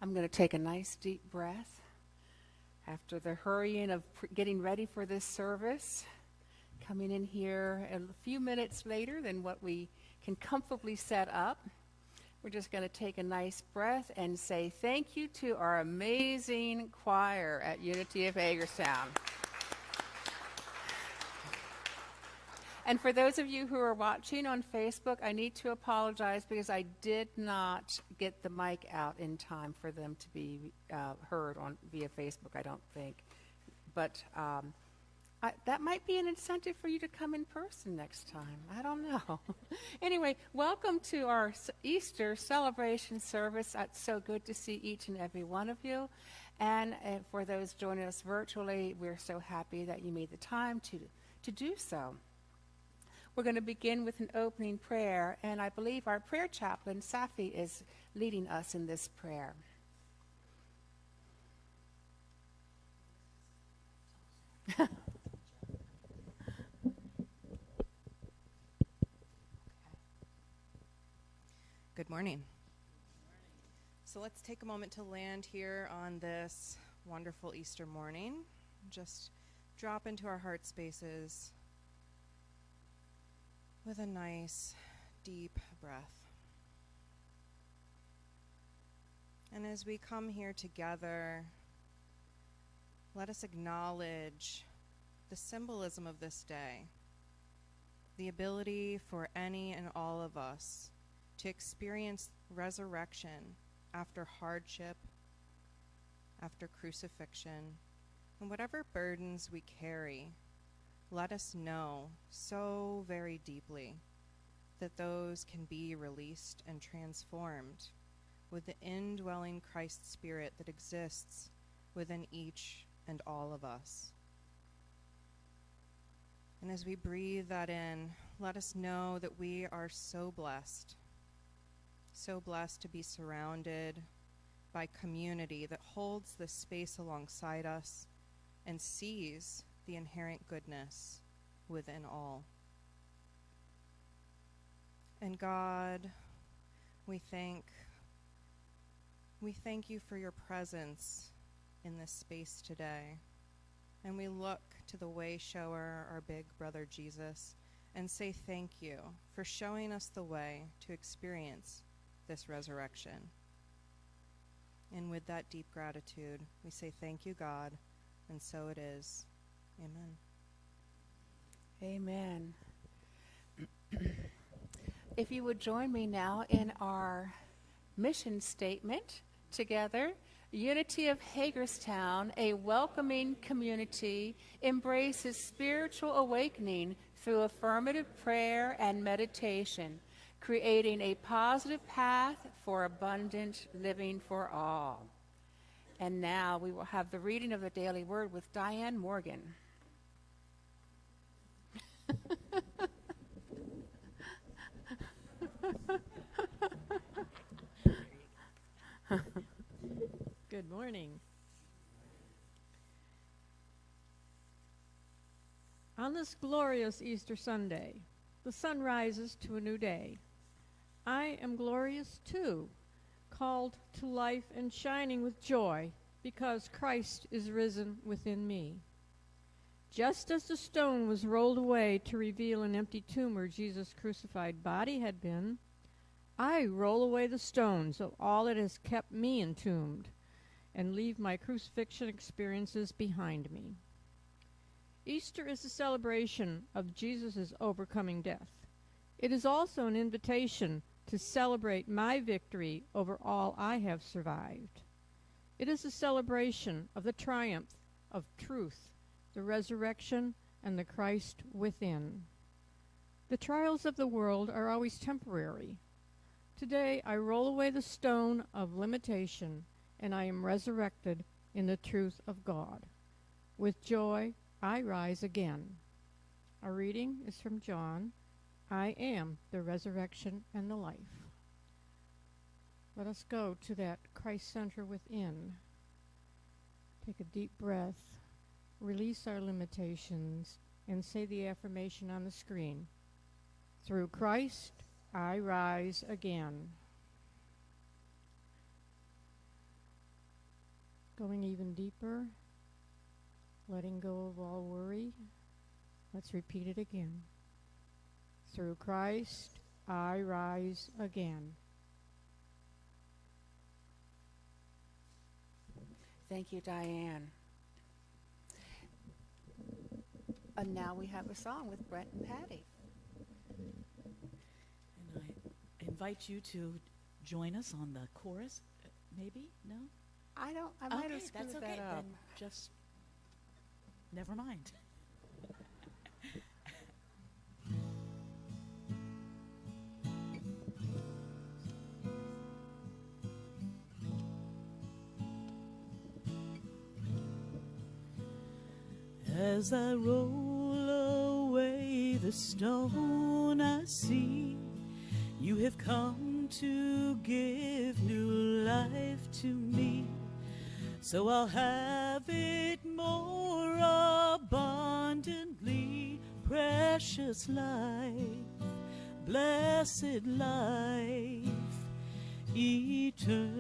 I'm going to take a nice deep breath after the hurrying of getting ready for this service, coming in here a few minutes later than what we can comfortably set up. We're just going to take a nice breath and say thank you to our amazing choir at Unity of Hagerstown. And for those of you who are watching on Facebook, I need to apologize because I did not get the mic out in time for them to be heard via Facebook, I don't think. But that might be an incentive for you to come in person next time. I don't know. Anyway, welcome to our Easter celebration service. It's so good to see each and every one of you. And for those joining us virtually, we're so happy that you made the time to do so. We're going to begin with an opening prayer, and I believe our prayer chaplain, Safi, is leading us in this prayer. Good morning. So let's take a moment to land here on this wonderful Easter morning. Just drop into our heart spaces with a nice, deep breath. And as we come here together, let us acknowledge the symbolism of this day, the ability for any and all of us to experience resurrection after hardship, after crucifixion, and whatever burdens we carry. Let us know so very deeply that those can be released and transformed with the indwelling Christ Spirit that exists within each and all of us. And as we breathe that in, let us know that we are so blessed to be surrounded by community that holds this space alongside us and sees the inherent goodness within all. And God, we thank you for your presence in this space today. And we look to the way shower, our big brother Jesus, and say thank you for showing us the way to experience this resurrection. And with that deep gratitude, we say thank you, God, and so it is. Amen. Amen. If you would join me now in our mission statement together. Unity of Hagerstown, a welcoming community, embraces spiritual awakening through affirmative prayer and meditation, creating a positive path for abundant living for all. And now we will have the reading of the Daily Word with Diane Morgan. Good morning. On this glorious Easter Sunday, the sun rises to a new day. I am glorious too, called to life and shining with joy, because Christ is risen within me. Just as the stone was rolled away to reveal an empty tomb where Jesus' crucified body had been, I roll away the stones of all that has kept me entombed and leave my crucifixion experiences behind me. Easter is a celebration of Jesus' overcoming death. It is also an invitation to celebrate my victory over all I have survived. It is a celebration of the triumph of truth, the resurrection, and the Christ within. The trials of the world are always temporary. Today I roll away the stone of limitation, and I am resurrected in the truth of God. With joy, I rise again. Our reading is from John. I am the resurrection and the life. Let us go to that Christ center within. Take a deep breath, release our limitations, and say the affirmation on the screen. Through Christ, I rise again. going even deeper, letting go of all worry. Let's repeat it again. Through Christ, I rise again. Thank you, Diane. And now we have a song with Brent and Patty. And I invite you to join us on the chorus. Maybe? No? I might have Okay, screwed that's okay. that up. Then just never mind. As I roll away the stone, I see you have come to give new life to me. So I'll have it more abundantly, precious life, blessed life, eternally.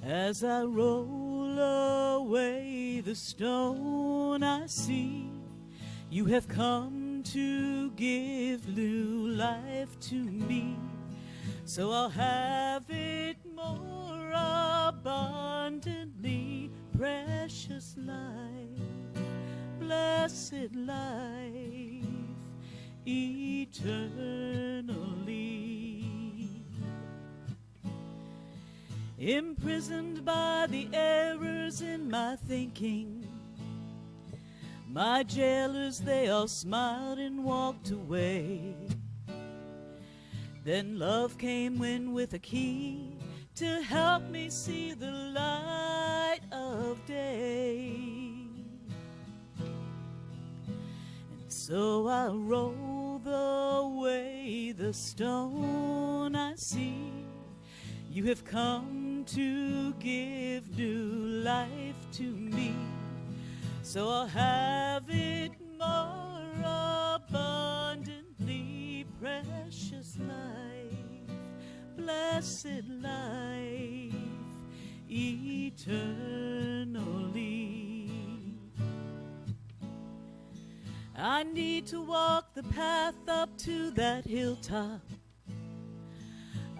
As I roll away the stone, I see you have come to give new life to me. So I'll have it more abundantly, precious life, blessed life, eternally. Imprisoned by the errors in my thinking, my jailers, they all smiled and walked away. Then love came in with a key to help me see the light of day. And so I roll away the stone, I see you have come to give new life to me. So I'll have it more abundantly, precious life, blessed life, eternally. I need to walk the path up to that hilltop.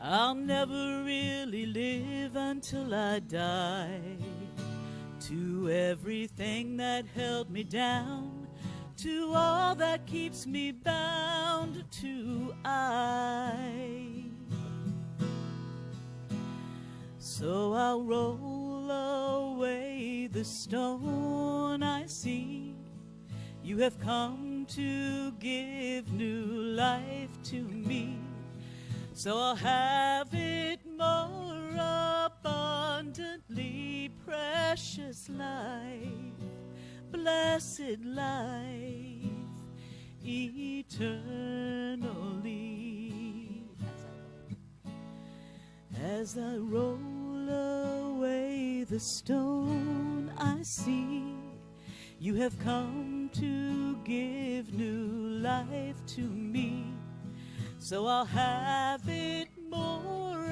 I'll never really live until I die. To everything that held me down, to all that keeps me bound to I. So I'll roll away the stone, I see you have come to give new life to me. So I'll have it more abundantly, precious life, blessed life, eternally. As I roll away the stone, I see you have come to give new life to me. So I'll have it more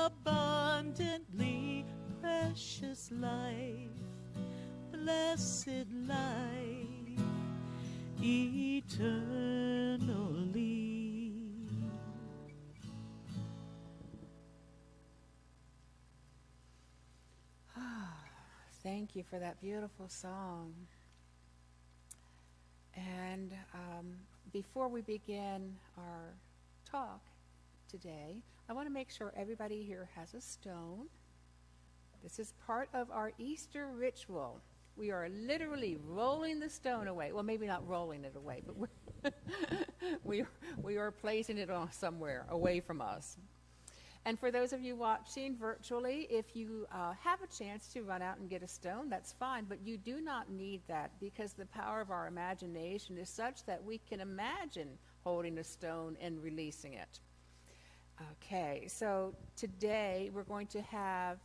abundantly, precious life, blessed life, eternally. Thank you for that beautiful song. And before we begin our talk today, I want to make sure everybody here has a stone. This is part of our Easter ritual. We are literally rolling the stone away. Well, maybe not rolling it away, but we are placing it on somewhere away from us. And for those of you watching virtually, if you have a chance to run out and get a stone, that's fine, but you do not need that, because the power of our imagination is such that we can imagine holding a stone and releasing it. Okay, so today we're going to have,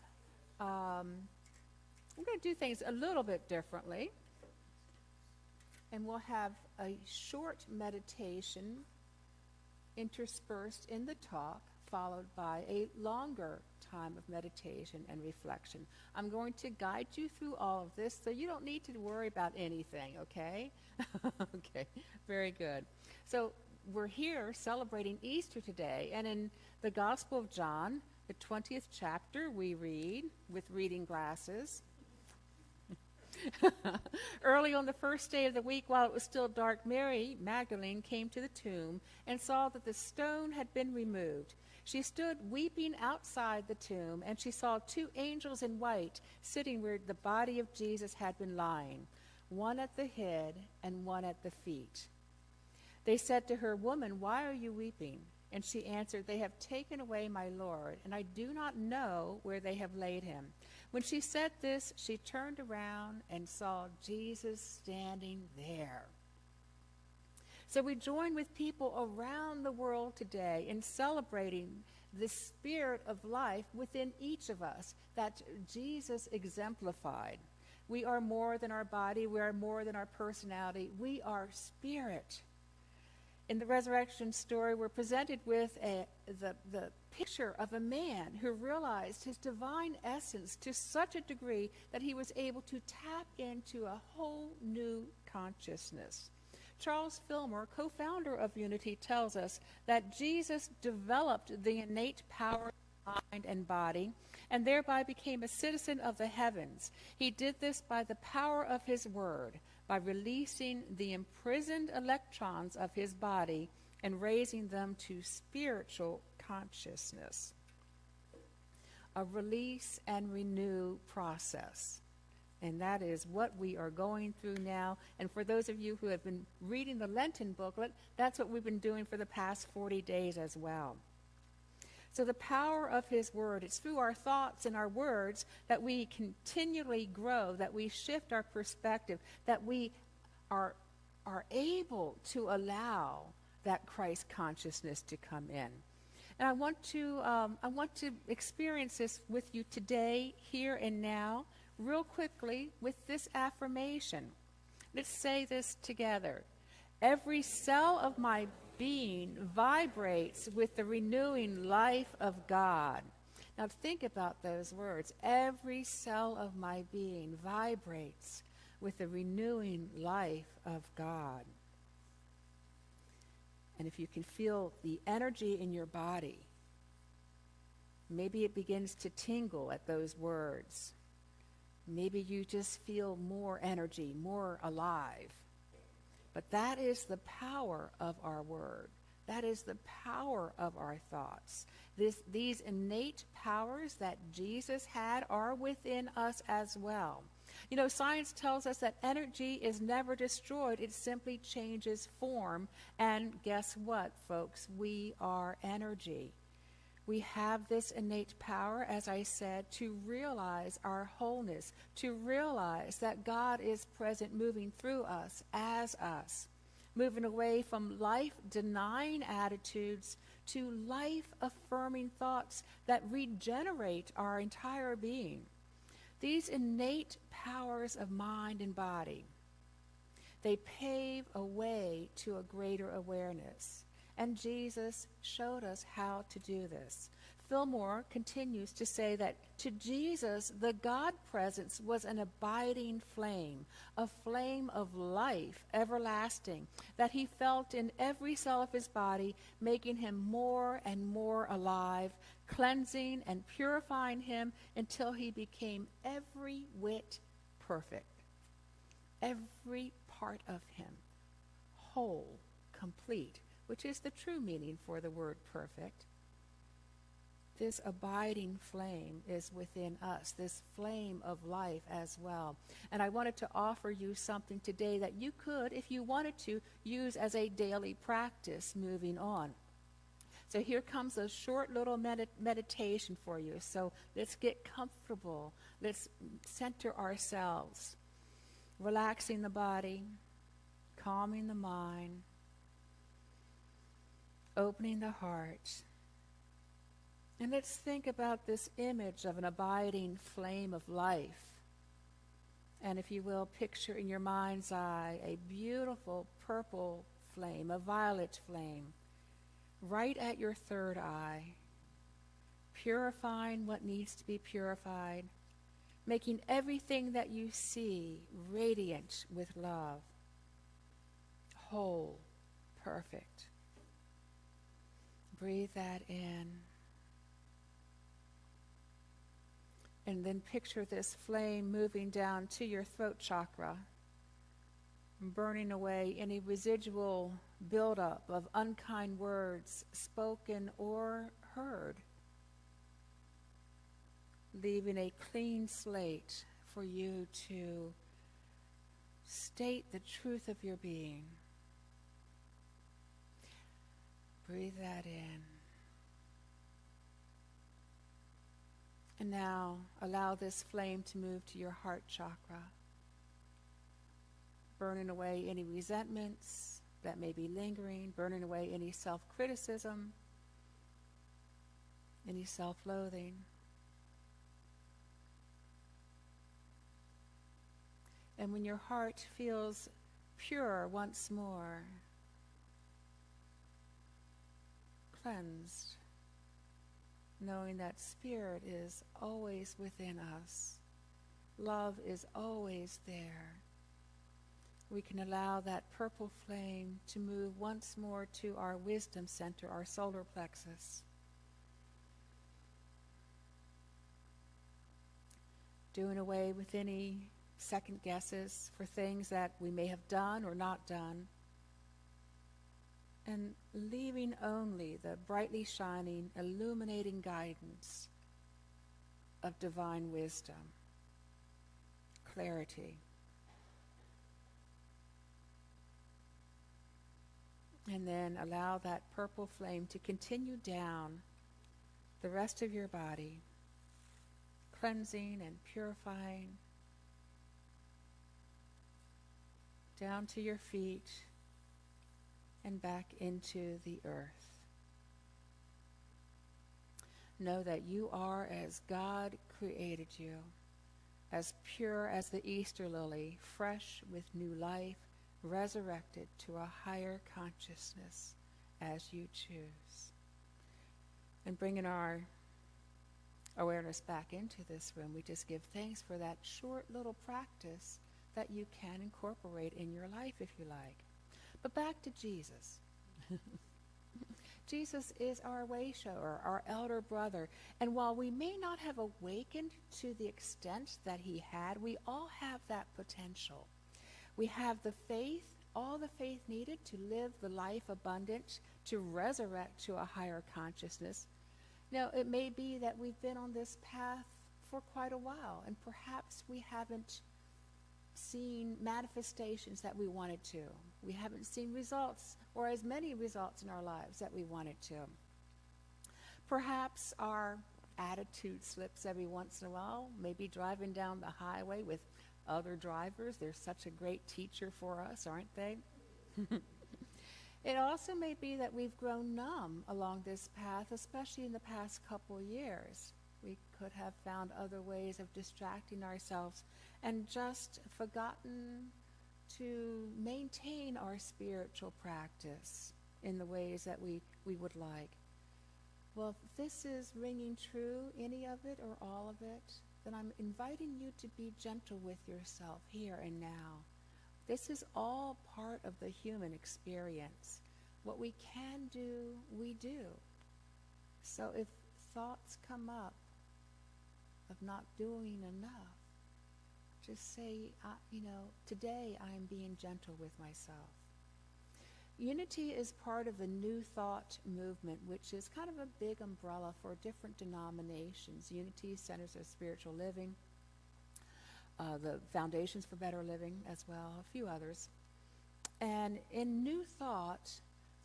we're going to do things a little bit differently. And we'll have a short meditation interspersed in the talk, followed by a longer time of meditation and reflection. I'm going to guide you through all of this, so you don't need to worry about anything, okay? Okay, very good. So we're here celebrating Easter today, and in the Gospel of John, the 20th chapter, we read, with reading glasses, early on the first day of the week, while it was still dark, Mary Magdalene came to the tomb and saw that the stone had been removed. She stood weeping outside the tomb, and she saw two angels in white sitting where the body of Jesus had been lying, one at the head and one at the feet. They said to her, "Woman, why are you weeping?" And she answered, "They have taken away my Lord, and I do not know where they have laid him." When she said this, she turned around and saw Jesus standing there. So we join with people around the world today in celebrating the spirit of life within each of us that Jesus exemplified. We are more than our body. We are more than our personality. We are spirit. In the resurrection story, we're presented with the picture of a man who realized his divine essence to such a degree that he was able to tap into a whole new consciousness. Charles Fillmore, co-founder of Unity, tells us that Jesus developed the innate power of mind and body and thereby became a citizen of the heavens. He did this by the power of his word, by releasing the imprisoned electrons of his body and raising them to spiritual consciousness. A release and renew process. And that is what we are going through now. And for those of you who have been reading the Lenten booklet, that's what we've been doing for the past 40 days as well. So the power of his word, it's through our thoughts and our words that we continually grow, that we shift our perspective, that we are able to allow that Christ consciousness to come in. And I want to experience this with you today, here and now, real quickly with this affirmation. Let's say this together. Every cell of my being vibrates with the renewing life of God. Now think about those words. Every cell of my being vibrates with the renewing life of God. And if you can feel the energy in your body, maybe it begins to tingle at those words. Maybe you just feel more energy, more alive. But that is the power of our word. That is the power of our thoughts. These innate powers that Jesus had are within us as well. You know, science tells us that energy is never destroyed. It simply changes form. And guess what, folks? We are energy. We have this innate power, as I said, to realize our wholeness, to realize that God is present moving through us, as us, moving away from life-denying attitudes to life-affirming thoughts that regenerate our entire being. These innate powers of mind and body, they pave a way to a greater awareness. And Jesus showed us how to do this. Fillmore continues to say that to Jesus, the God presence was an abiding flame, a flame of life, everlasting, that he felt in every cell of his body, making him more and more alive, cleansing and purifying him until he became every whit perfect. Every part of him, whole, complete, which is the true meaning for the word perfect. This abiding flame is within us, this flame of life as well. And I wanted to offer you something today that you could, if you wanted to, use as a daily practice moving on. So here comes a short little meditation for you. So let's get comfortable. Let's center ourselves, relaxing the body, calming the mind, opening the heart. And let's think about this image of an abiding flame of life. And if you will, picture in your mind's eye a beautiful purple flame, a violet flame, right at your third eye. purifying what needs to be purified, making everything that you see radiant with love, whole, perfect. Breathe that in. And then picture this flame moving down to your throat chakra, burning away any residual buildup of unkind words spoken or heard, leaving a clean slate for you to state the truth of your being. Breathe that in. And now allow this flame to move to your heart chakra, burning away any resentments that may be lingering, burning away any self-criticism, any self-loathing. And when your heart feels pure once more, cleansed, knowing that Spirit is always within us, love is always there, we can allow that purple flame to move once more to our wisdom center, our solar plexus. Doing away with any second guesses for things that we may have done or not done, and leaving only the brightly shining, illuminating guidance of divine wisdom, clarity. And then allow that purple flame to continue down the rest of your body, cleansing and purifying, down to your feet and back into the earth. Know that you are as God created you, as pure as the Easter lily, fresh with new life, resurrected to a higher consciousness as you choose. And bringing our awareness back into this room, we just give thanks for that short little practice that you can incorporate in your life if you like. But back to Jesus. Jesus is our way shower, our elder brother. And while we may not have awakened to the extent that he had, we all have that potential. We have the faith, all the faith needed to live the life abundant, to resurrect to a higher consciousness. Now, it may be that we've been on this path for quite a while, and perhaps we haven't seen manifestations that we wanted to. We haven't seen results, or as many results in our lives that we wanted to. Perhaps our attitude slips every once in a while, maybe driving down the highway with other drivers. They're such a great teacher for us, aren't they? It also may be that we've grown numb along this path, especially in the past couple years. We could have found other ways of distracting ourselves and just forgotten to maintain our spiritual practice in the ways that we would like. Well, if this is ringing true, any of it or all of it, then I'm inviting you to be gentle with yourself here and now. This is all part of the human experience. What we can do, we do. So if thoughts come up of not doing enough, just say, today I am being gentle with myself. Unity is part of the New Thought movement, which is kind of a big umbrella for different denominations. Unity, Centers of Spiritual Living, the Foundations for Better Living as well, a few others. And in New Thought,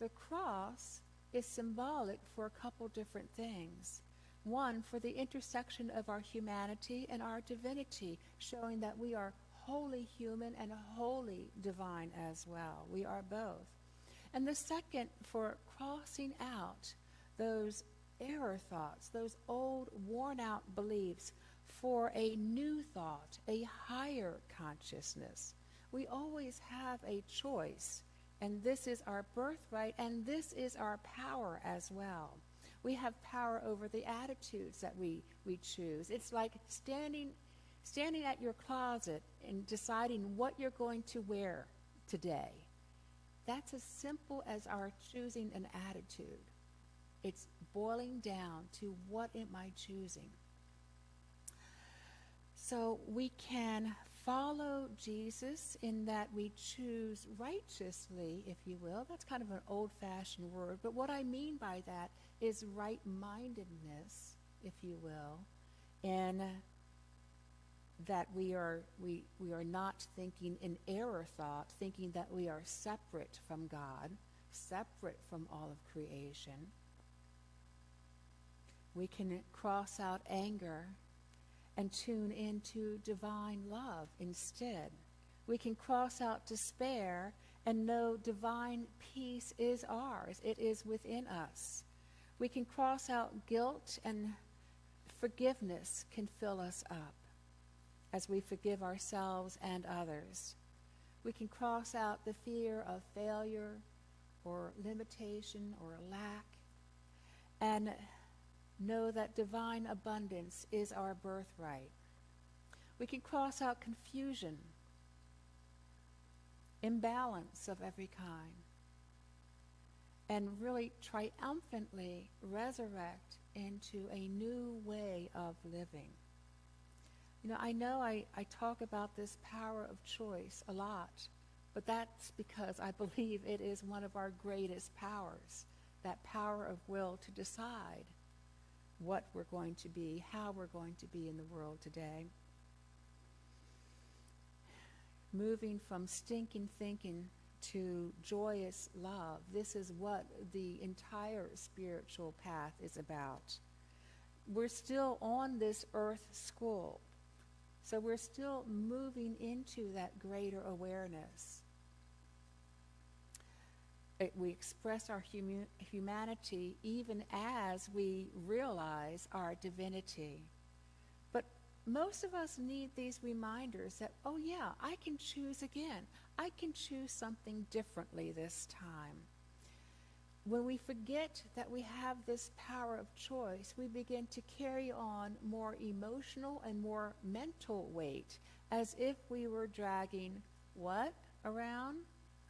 the cross is symbolic for a couple different things. One, for the intersection of our humanity and our divinity, showing that we are wholly human and wholly divine as well. We are both. And the second, for crossing out those error thoughts, those old worn-out beliefs, for a new thought, a higher consciousness. We always have a choice, and this is our birthright, and this is our power as well. We have power over the attitudes that we choose. It's like standing at your closet and deciding what you're going to wear today. That's as simple as our choosing an attitude. It's boiling down to what am I choosing? So we can follow Jesus in that we choose righteously, if you will. That's kind of an old-fashioned word, but what I mean by that is right-mindedness, if you will, and that we are not thinking in error thought, thinking that we are separate from God, separate from all of creation. We can cross out anger and tune into divine love instead. We can cross out despair and know divine peace is ours. It is within us. We can cross out guilt, and forgiveness can fill us up as we forgive ourselves and others. We can cross out the fear of failure or limitation or lack and know that divine abundance is our birthright. We can cross out confusion, imbalance of every kind, and really triumphantly resurrect into a new way of living. I know I talk about this power of choice a lot, but that's because I believe it is one of our greatest powers, that power of will to decide what we're going to be, how we're going to be in the world today. Moving from stinking thinking to joyous love, this is what the entire spiritual path is about. We're still on this earth school. So we're still moving into that greater awareness. We express our humanity even as we realize our divinity. But most of us need these reminders that, oh yeah, I can choose again. I can choose something differently this time. When we forget that we have this power of choice, we begin to carry on more emotional and more mental weight, as if we were dragging what around?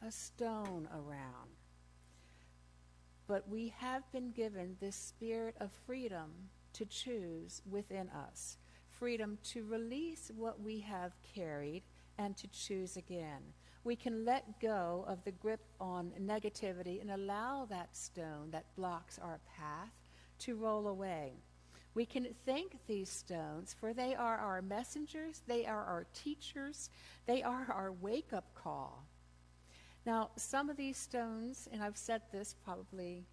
A stone around. But we have been given this spirit of freedom to choose within us, freedom to release what we have carried and to choose again. We can let go of the grip on negativity and allow that stone that blocks our path to roll away. We can thank these stones, for they are our messengers, they are our teachers, they are our wake-up call. Now, some of these stones, and I've said this probably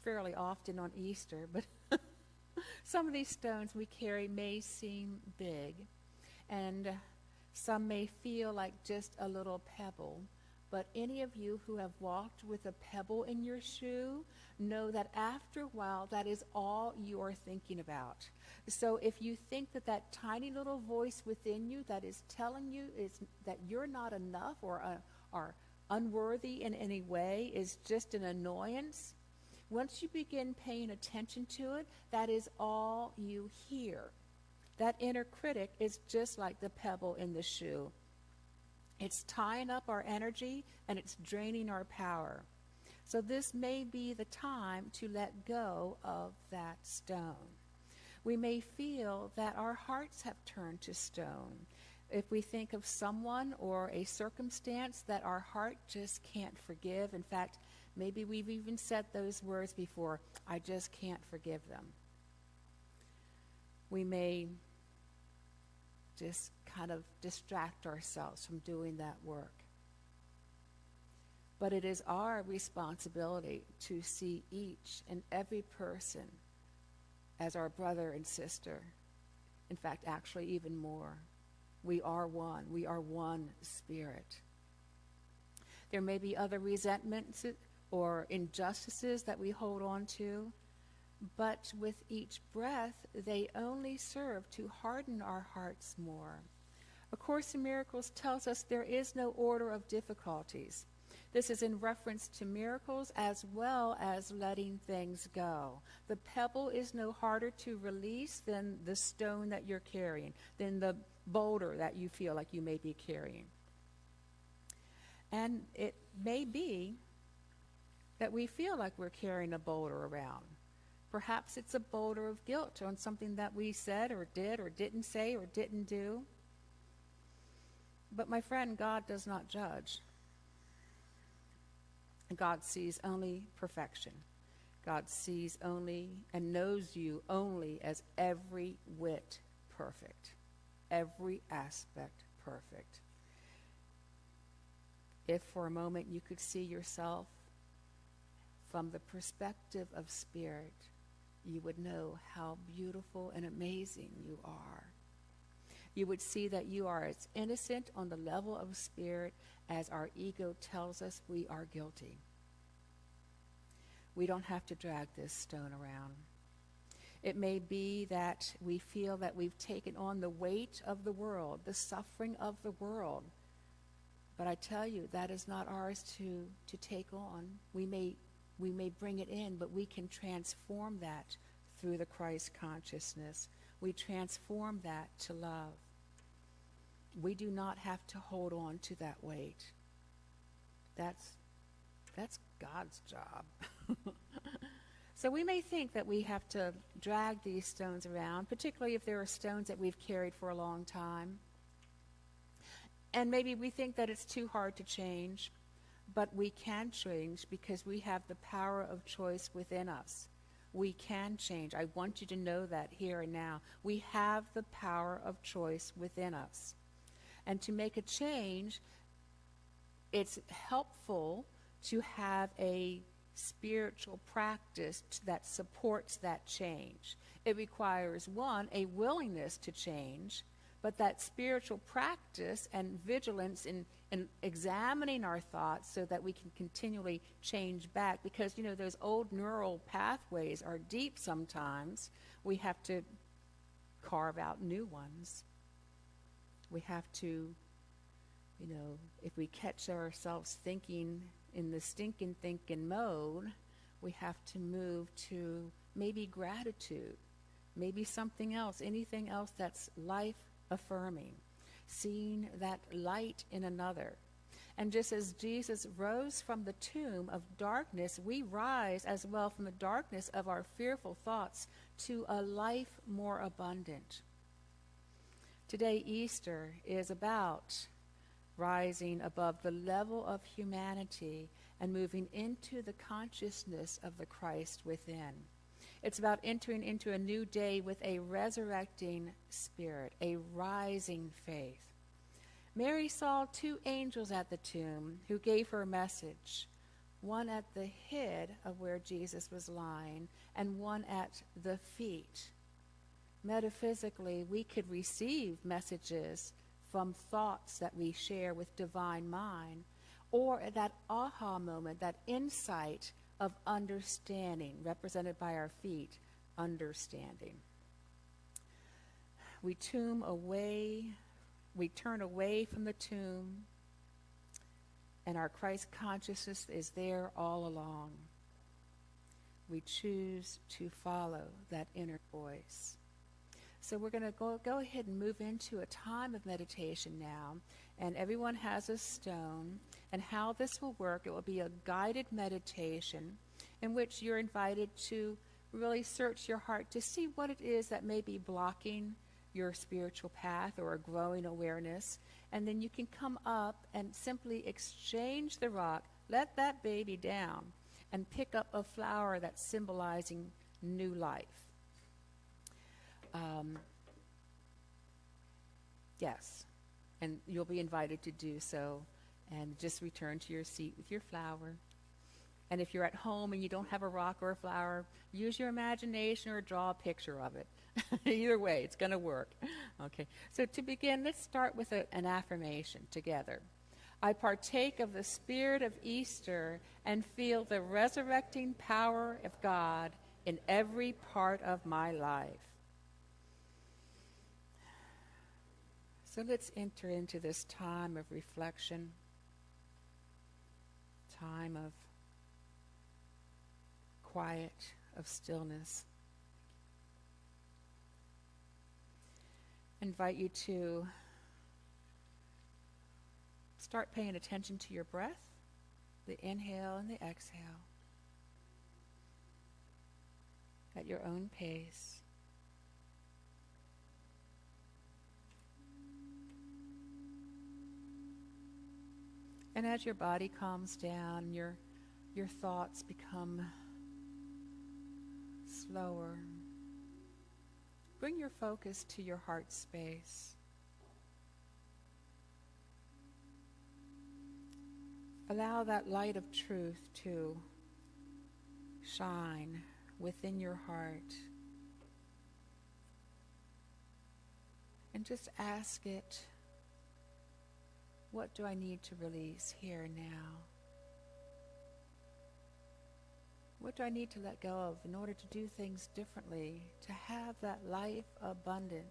fairly often on Easter, but some of these stones we carry may seem big, and some may feel like just a little pebble, but any of you who have walked with a pebble in your shoe know that after a while, that is all you are thinking about. So if you think that that tiny little voice within you that is telling you is that you're not enough or are unworthy in any way is just an annoyance, once you begin paying attention to it, that is all you hear. That inner critic is just like the pebble in the shoe. It's tying up our energy and it's draining our power. So this may be the time to let go of that stone. We may feel that our hearts have turned to stone. If we think of someone or a circumstance that our heart just can't forgive, in fact, maybe we've even said those words before, I just can't forgive them. We may just kind of distract ourselves from doing that work. But it is our responsibility to see each and every person as our brother and sister. In fact, actually even more. We are one. We are one spirit. There may be other resentments or injustices that we hold on to, but with each breath, they only serve to harden our hearts more. A Course in Miracles tells us there is no order of difficulties. This is in reference to miracles as well as letting things go. The pebble is no harder to release than the stone that you're carrying, than the boulder that you feel like you may be carrying. And it may be that we feel like we're carrying a boulder around. Perhaps it's a boulder of guilt on something that we said or did or didn't say or didn't do. But my friend, God does not judge. God sees only perfection. God sees only and knows you only as every whit perfect, every aspect perfect. If for a moment you could see yourself from the perspective of spirit, you would know how beautiful and amazing you are. You would see that you are as innocent on the level of spirit as our ego tells us we are guilty. We don't have to drag this stone around. It may be that we feel that we've taken on the weight of the world, the suffering of the world. But I tell you, that is not ours to take on. We may bring it in, but we can transform that through the Christ consciousness. We transform that to love. We do not have to hold on to that weight. That's God's job. So we may think that we have to drag these stones around, particularly if there are stones that we've carried for a long time. And maybe we think that it's too hard to change, but we can change because we have the power of choice within us. We can change. I want you to know that here and now. We have the power of choice within us. And to make a change, it's helpful to have a spiritual practice that supports that change. It requires, one, a willingness to change, but that spiritual practice and vigilance in examining our thoughts so that we can continually change back. Because, those old neural pathways are deep sometimes. We have to carve out new ones. We have to, if we catch ourselves thinking in the stinking thinking mode, we have to move to maybe gratitude, maybe something else, anything else that's life affirming, seeing that light in another. And just as Jesus rose from the tomb of darkness, we rise as well from the darkness of our fearful thoughts to a life more abundant. Today, Easter is about rising above the level of humanity and moving into the consciousness of the Christ within. It's about entering into a new day with a resurrecting spirit, a rising faith. Mary saw two angels at the tomb who gave her a message, one at the head of where Jesus was lying and one at the feet. Metaphysically, we could receive messages from thoughts that we share with divine mind, or that aha moment, that insight of understanding, represented by our feet, understanding. We turn away from the tomb, and our Christ consciousness is there all along. We choose to follow that inner voice. So we're going to go ahead and move into a time of meditation now, and everyone has a stone. And how this will work, it will be a guided meditation in which you're invited to really search your heart to see what it is that may be blocking your spiritual path or a growing awareness. And then you can come up and simply exchange the rock, let that baby down, and pick up a flower that's symbolizing new life. Yes, and you'll be invited to do so. And just return to your seat with your flower. And if you're at home and you don't have a rock or a flower, use your imagination or draw a picture of it. Either way, it's going to work. Okay, so to begin, let's start with an affirmation together. I partake of the spirit of Easter and feel the resurrecting power of God in every part of my life. So let's enter into this time of reflection. time of quiet, of stillness. Invite you to start paying attention to your breath, the inhale and the exhale, at your own pace. And as your body calms down, your thoughts become slower. Bring your focus to your heart space. Allow that light of truth to shine within your heart. And just ask it, what do I need to release here and now? What do I need to let go of in order to do things differently, to have that life abundant?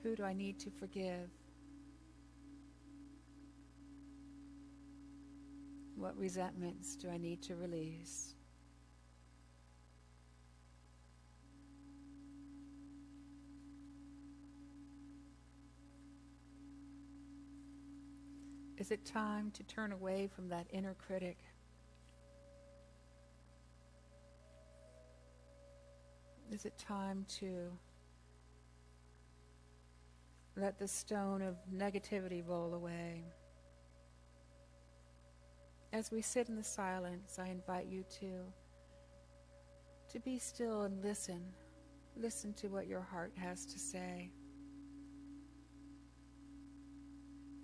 Who do I need to forgive? What resentments do I need to release? Is it time to turn away from that inner critic? Is it time to let the stone of negativity roll away? As we sit in the silence, I invite you to be still and listen. Listen to what your heart has to say.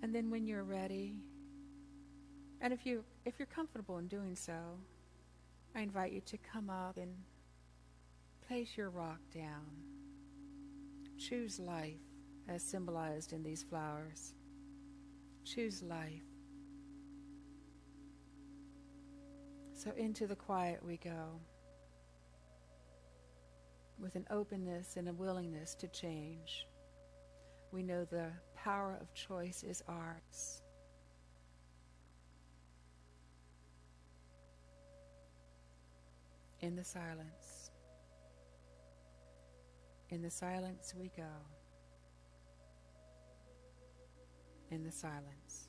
And then when you're ready, and if you're comfortable in doing so, I invite you to come up and place your rock down. Choose life as symbolized in these flowers. Choose life. So into the quiet we go, with an openness and a willingness to change. We know the power of choice is ours. In the silence we go. In the silence.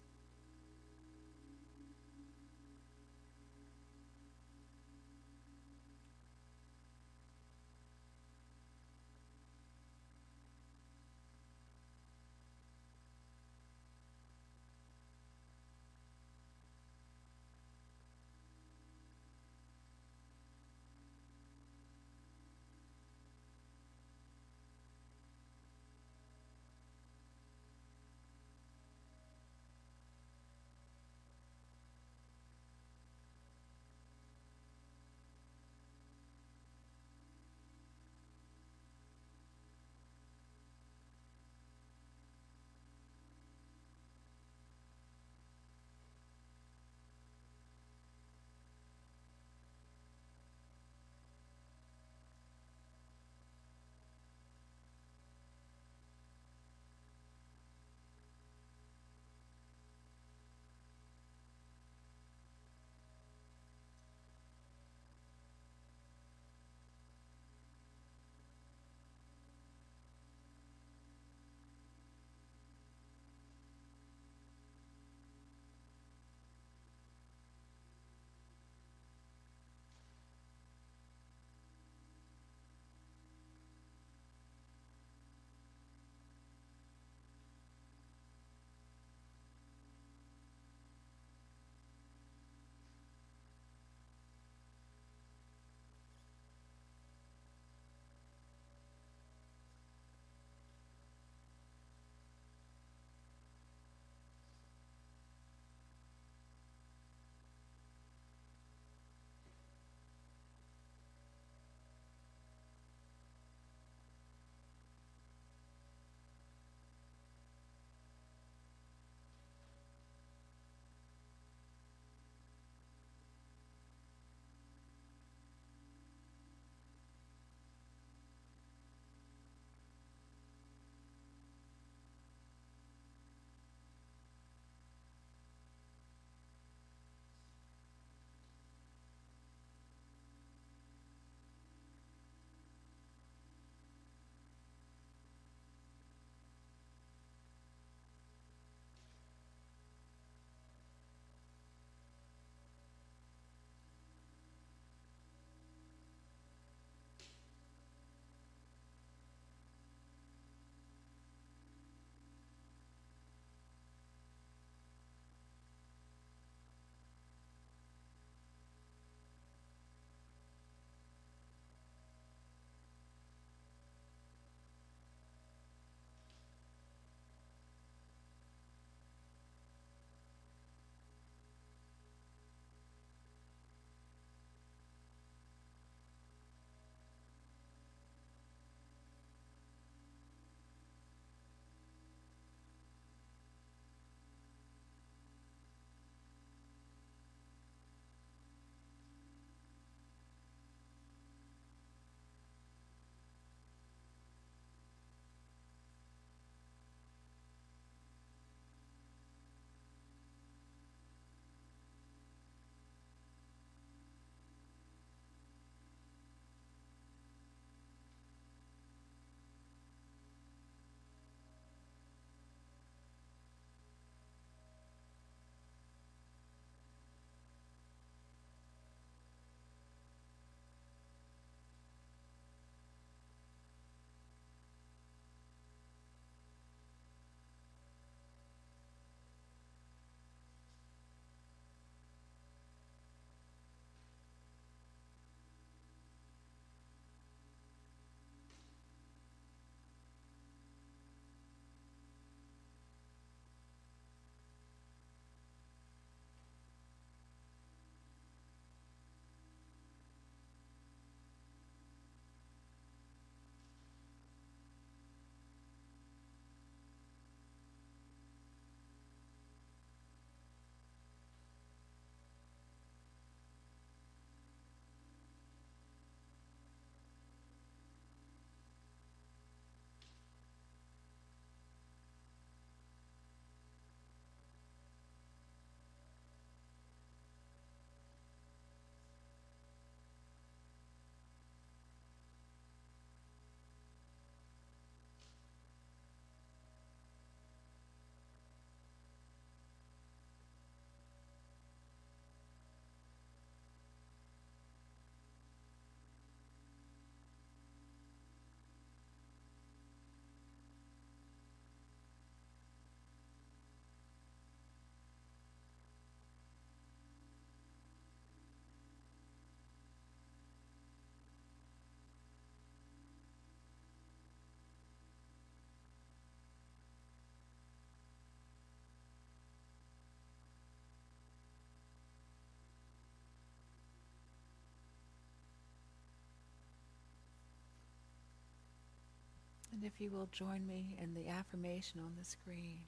And if you will join me in the affirmation on the screen.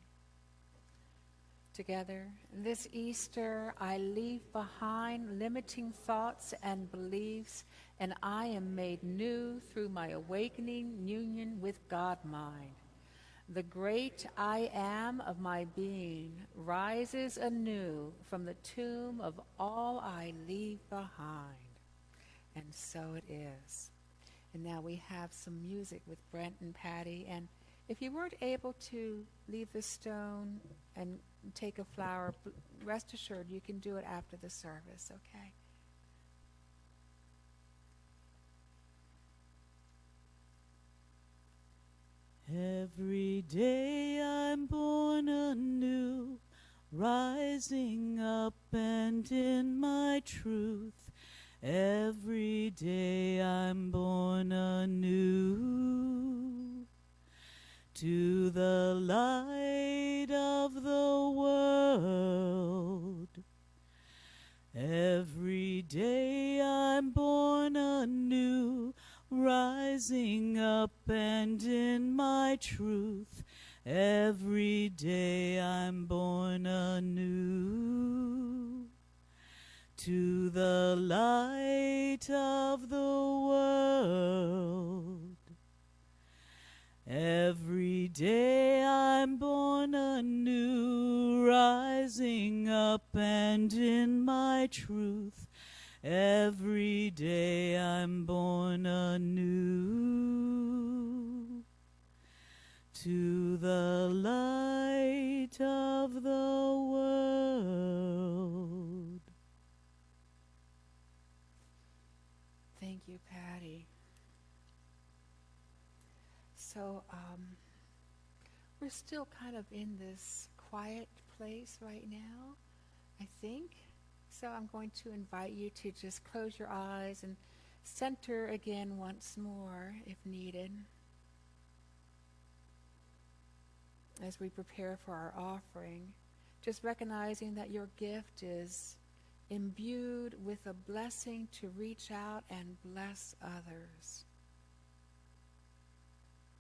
Together, this Easter, I leave behind limiting thoughts and beliefs, and I am made new through my awakening union with God mind. The great I am of my being rises anew from the tomb of all I leave behind. And so it is. And now we have some music with Brent and Patty. And if you weren't able to leave the stone and take a flower, rest assured you can do it after the service, okay? Every day I'm born anew, rising up and in my truth. Every day I'm born anew to the light of the world. Every day I'm born anew, rising up and in my truth. Every day I'm born anew to the light of the world. Every day I'm born anew, rising up and in my truth. Every day I'm born anew to the light of the world. Thank you, Patty. So we're still kind of in this quiet place right now, I think. So I'm going to invite you to just close your eyes and center again once more if needed, as we prepare for our offering, just recognizing that your gift is imbued with a blessing to reach out and bless others.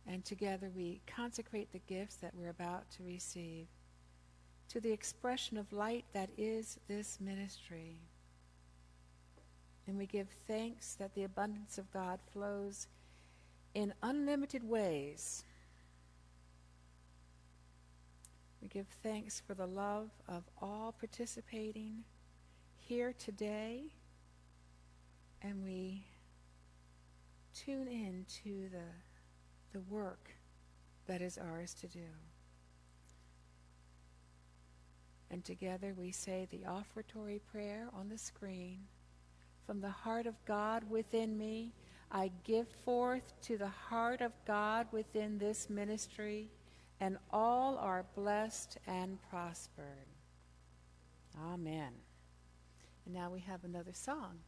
And together we consecrate the gifts that we're about to receive to the expression of light that is this ministry. And we give thanks that the abundance of God flows in unlimited ways. We give thanks for the love of all participating here today, and we tune in to the work that is ours to do. And together we say the offertory prayer on the screen. From the heart of God within me, I give forth to the heart of God within this ministry, and all are blessed and prospered. Amen. And now we have another song.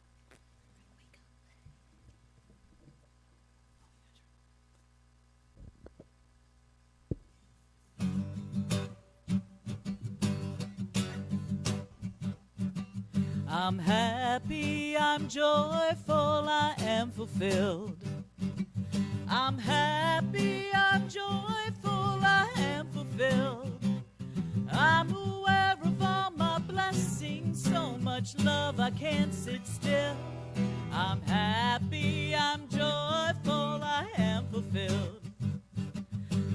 I'm happy, I'm joyful, I am fulfilled. I'm happy, I'm joyful, I am fulfilled. I'm aware of all my blessings, so much love I can't sit still. I'm happy, I'm joyful, I am fulfilled.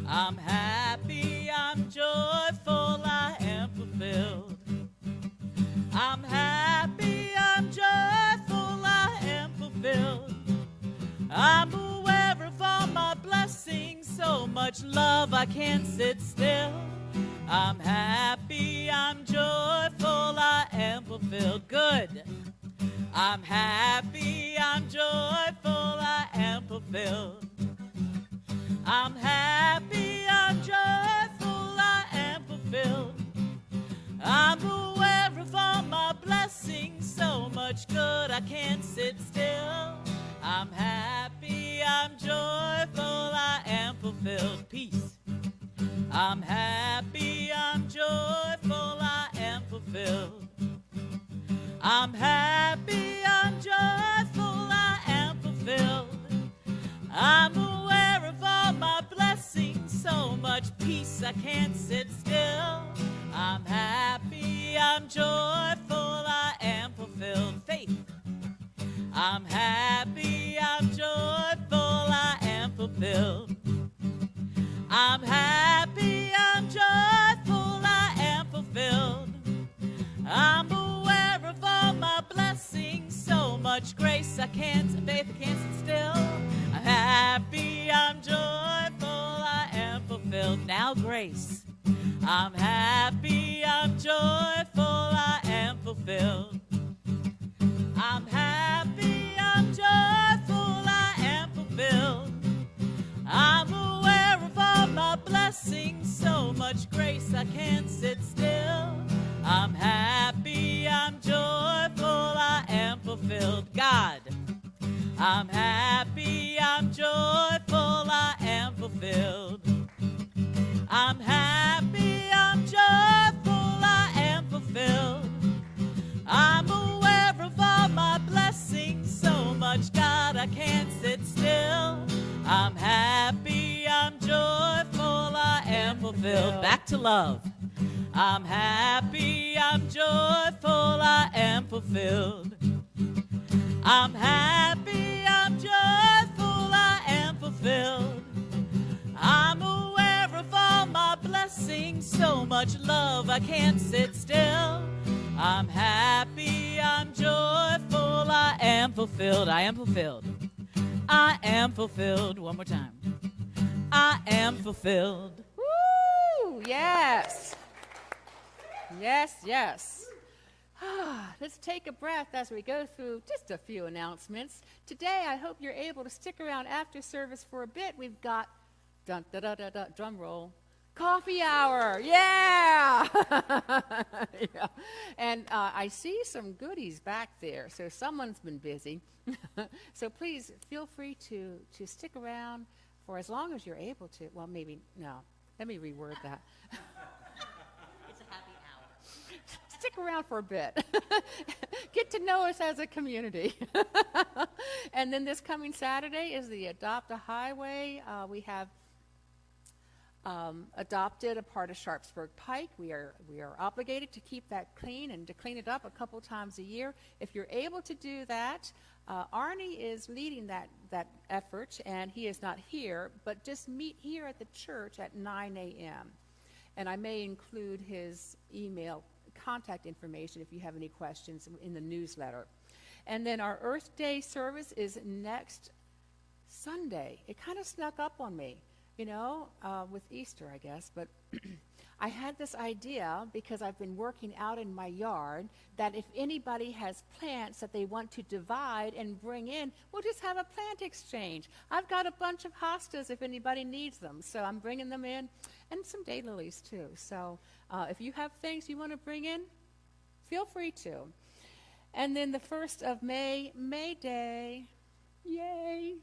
I'm happy, I'm joyful, I am fulfilled. I'm happy, I'm joyful, I am fulfilled. I'm aware of all my blessings, so much love I can't sit still. I'm happy, I'm joyful, I am fulfilled. Good. I'm happy, I'm joyful, I am fulfilled. I'm happy, I'm joyful, I am fulfilled. I'm aware of all my blessings, so much good I can't sit still. I'm happy, I'm joyful, I am fulfilled. Peace. I'm happy, I'm joyful, I am fulfilled. I'm happy, I'm joyful, I am fulfilled. I'm aware of all my blessings. I'm happy, I'm joyful, I am fulfilled. I'm happy, I'm joyful, I am fulfilled. I'm aware of all my blessings, so much grace I can't, faith I can't sit still. I'm happy, I'm joyful, I am fulfilled. Now grace. I'm happy, I'm joyful, I am fulfilled. I'm happy, I'm joyful, I am fulfilled. I'm aware of all my blessings, so much grace I can't sit still. I'm happy, I'm joyful, I am fulfilled. God, I'm happy, I'm joyful, I am fulfilled. I'm happy, I'm joyful, I am fulfilled. I'm aware of all my blessings, so much God I can't sit still. I'm happy, I'm joyful, I am fulfilled. Back to love. I'm happy, I'm joyful, I am fulfilled. I'm happy, I'm joyful, I am fulfilled. I'm aware of all my blessings, so much love I can't sit still. I'm happy, I'm joyful, I am fulfilled. I am fulfilled. I am fulfilled. One more time. I am fulfilled. Woo! Yes. Yes, yes. Let's take a breath as we go through just a few announcements. Today, I hope you're able to stick around after service for a bit. We've got, dun, da, da, da, da, drum roll, coffee hour. Yeah! Yeah. And I see some goodies back there, so someone's been busy. So please feel free to stick around for as long as you're able to. Well, maybe, no. Let me reword that. It's a happy hour. Stick around for a bit. Get to know us as a community. And then this coming Saturday is the Adopt a Highway. We have adopted a part of Sharpsburg Pike. We are obligated to keep that clean and to clean it up a couple times a year. If you're able to do that, Arnie is leading that effort, and he is not here, but just meet here at the church at 9 a.m. And I may include his email contact information if you have any questions in the newsletter. And then our Earth Day service is next Sunday. It kind of snuck up on me, with Easter, I guess, but I had this idea because I've been working out in my yard that if anybody has plants that they want to divide and bring in, we'll just have a plant exchange. I've got a bunch of hostas if anybody needs them, so I'm bringing them in, and some daylilies too. So if you have things you want to bring in, feel free to. And then the 1st of May, May Day, yay!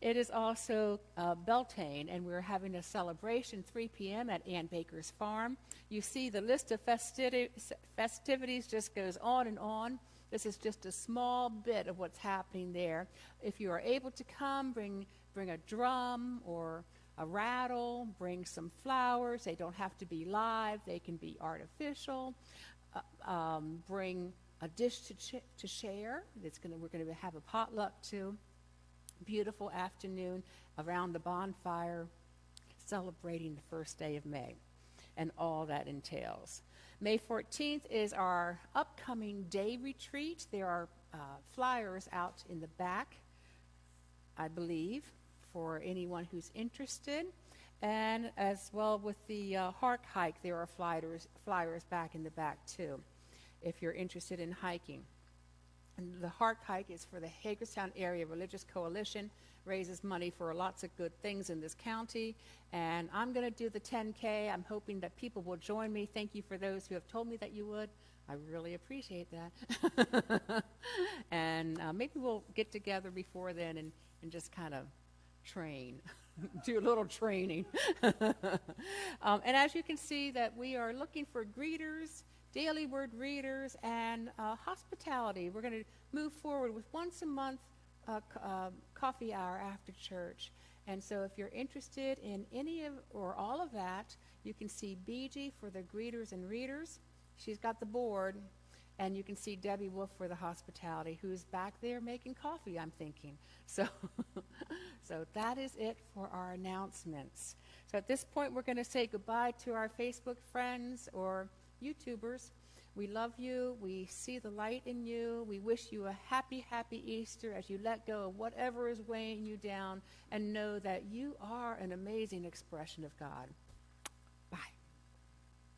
It is also Beltane, and we're having a celebration 3 p.m. at Ann Baker's farm. You see the list of festivities just goes on and on. This is just a small bit of what's happening there. If you are able to come, bring a drum or a rattle, bring some flowers. They don't have to be live. They can be artificial. Bring a dish to share. We're going to have a potluck too. Beautiful afternoon around the bonfire celebrating the first day of May and all that entails. May 14th is our upcoming day retreat. There are flyers out in the back, I believe, for anyone who's interested. And as well with the Hark Hike, there are flyers back in the back too, if you're interested in hiking. And the Hark Hike is for the Hagerstown Area Religious Coalition, raises money for lots of good things in this county. And I'm going to do the 10K. I'm hoping that people will join me. Thank you for those who have told me that you would. I really appreciate that. And maybe we'll get together before then and just kind of train, do a little training. And as you can see that we are looking for greeters, daily word readers, and hospitality. We're going to move forward with once a month coffee hour after church. And so if you're interested in any of or all of that, you can see BG for the greeters and readers. She's got the board. And you can see Debbie Wolf for the hospitality, who's back there making coffee, I'm thinking. So, so that is it for our announcements. So at this point, we're going to say goodbye to our Facebook friends or YouTubers. We love you. We see the light in you. We wish you a happy, happy Easter as you let go of whatever is weighing you down and know that you are an amazing expression of God.